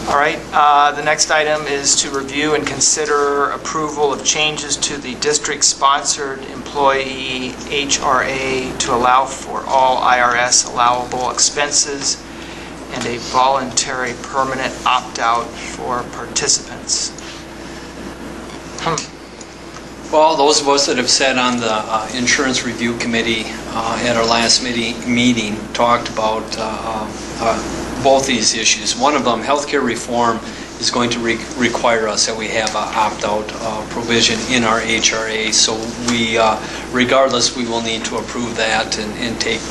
All right, the next item is to review and consider approval of changes to the district-sponsored employee HRA to allow for all IRS allowable expenses and a voluntary permanent opt-out for participants. Well, those of us that have sat on the Insurance Review Committee at our last meeting talked about both these issues. One of them, healthcare reform, is going to require us that we have an opt-out provision in our HRA. So we, regardless, we will need to approve that and take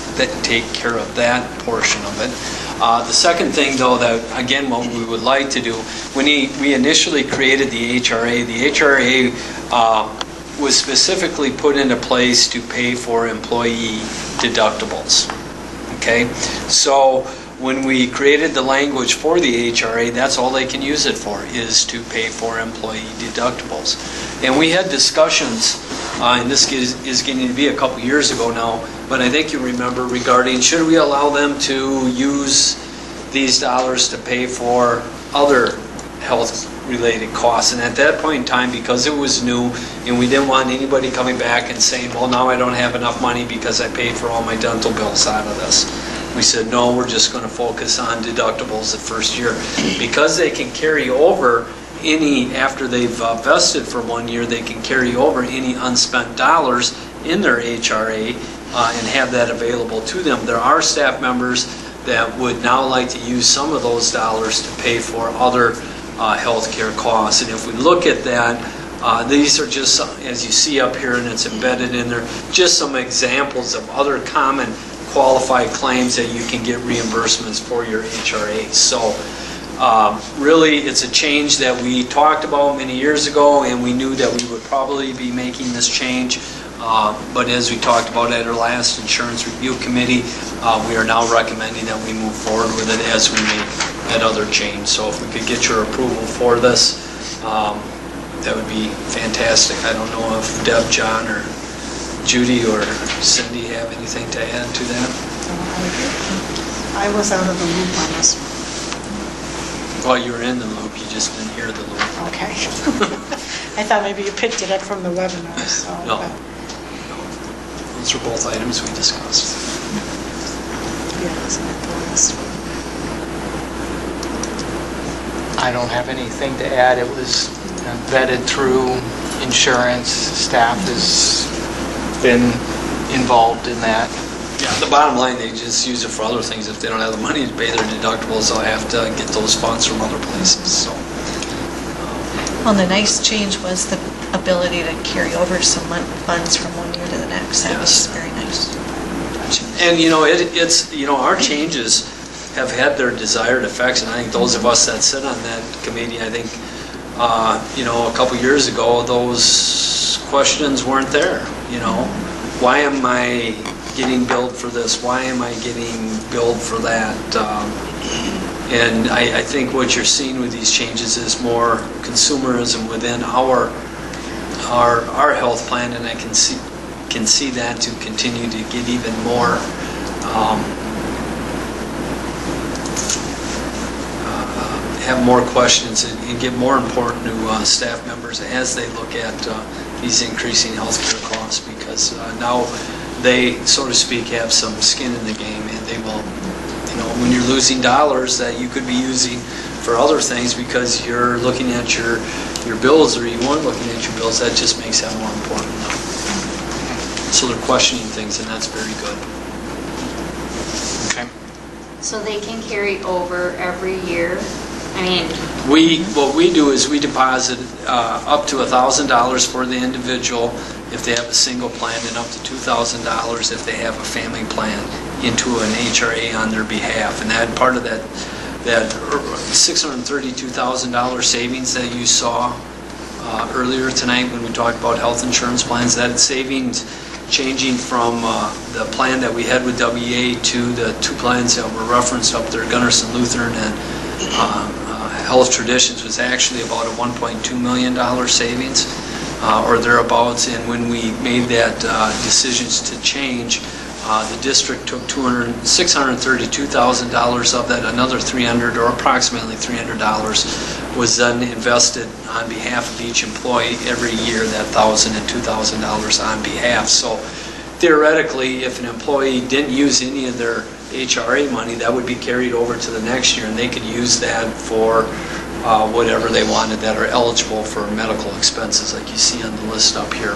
care of that portion of it. The second thing, though, that again, what we would like to do, when we initially created the HRA was specifically put into place to pay for employee deductibles. Okay, so when we created the language for the HRA, that's all they can use it for, is to pay for employee deductibles. And we had discussions, and this is getting to be a couple years ago now, but I think you remember regarding should we allow them to use these dollars to pay for other health-related costs. And at that point in time, because it was new, and we didn't want anybody coming back and saying, well, now I don't have enough money because I paid for all my dental bills out of this. We said, no, we're just going to focus on deductibles the first year. Because they can carry over any, after they've vested for 1 year, they can carry over any unspent dollars in their HRA and have that available to them. There are staff members that would now like to use some of those dollars to pay for other healthcare costs. And if we look at that, these are just, as you see up here, and it's embedded in there, just some examples of other common qualified claims that you can get reimbursements for your HRA. So really, it's a change that we talked about many years ago, and we knew that we would probably be making this change. But as we talked about at our last Insurance Review Committee, we are now recommending that we move forward with it as we make that other change. So if we could get your approval for this, that would be fantastic. I don't know if Deb, John, or Judy or Cindy have anything to add to that? I was out of the loop on this one. Well, you were in the loop, you just didn't hear the loop. Okay. I thought maybe you picked it up from the webinar. So, no. Those are both items we discussed. Yeah, isn't it the last one? I don't have anything to add. It was vetted through insurance. Staff has been involved in that. Yeah, the bottom line, they just use it for other things. If they don't have the money to pay their deductibles, they'll have to get those funds from other places. So, well, the nice change was the ability to carry over some funds from 1 year to the next. That was very nice. And it's our changes have had their desired effects, and I think those of us that sit on that committee, I think a couple years ago, those questions weren't there. Why am I getting billed for this? Why am I getting billed for that? And I think what you're seeing with these changes is more consumerism within our health plan, and I can see that to continue to get even more have more questions and get more important to staff members as they look at these increasing healthcare costs, because now they, so to speak, have some skin in the game, and they will, when you're losing dollars that you could be using for other things because you're looking at your bills, or you weren't looking at your bills, that just makes that more important now. So they're questioning things, and that's very good. Okay. So they can carry over every year? What we do is we deposit up to $1,000 for the individual if they have a single plan, and up to $2,000 if they have a family plan into an HRA on their behalf. And that part of that $632,000 savings that you saw earlier tonight when we talked about health insurance plans, that savings changing from the plan that we had with WEA to the two plans that were referenced up there, Gunderson Lutheran and Health Traditions, was actually about a $1.2 million savings or thereabouts. And when we made that decisions to change, The district took $632,000 of that, another $300 or approximately $300 was then invested on behalf of each employee every year, that $1,000 and $2,000 on behalf. So theoretically, if an employee didn't use any of their HRA money, that would be carried over to the next year, and they could use that for whatever they wanted that are eligible for medical expenses, like you see on the list up here.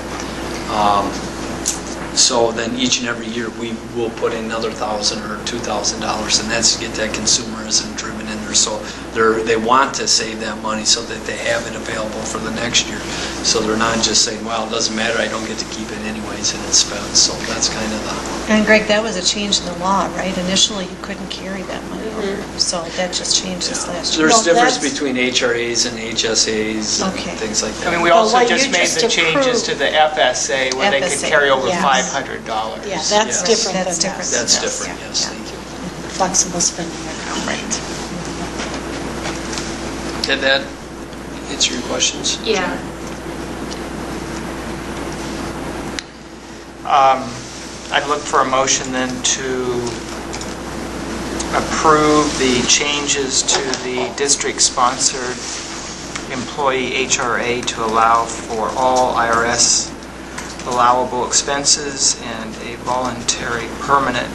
So then each and every year, we will put in another $1,000 or $2,000, and that's to get that consumerism driven in there. So they want to save that money so that they have it available for the next year. So they're not just saying, well, it doesn't matter, I don't get to keep it anyways, and it's spent. So that's kind of the... And Greg, that was a change in the law, right? Initially, you couldn't carry that money over, so that just changed this last year. There's No, difference that's- between HRAs and HSAs Okay. and things like I mean, that. we Well, also what just you made just the changes to approved. the FSA where they could FSA, carry over yes. $500. Yeah, that's Yes. different than That's different. this. That's Yes, different, yeah, yes, yeah. thank you. Flexible spending account. Right. Did that answer your questions? Yeah. I'd look for a motion then to approve the changes to the district-sponsored employee HRA to allow for all IRS allowable expenses and a voluntary permanent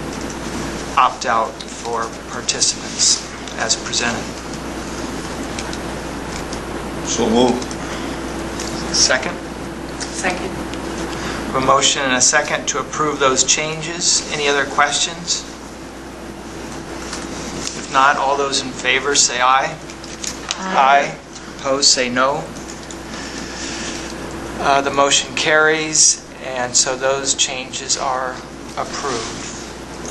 opt-out for participants as presented. So moved. Second? Second. A motion and a second to approve those changes. Any other questions? If not, all those in favor say aye. Aye. Opposed, say no. The motion carries, and so those changes are approved.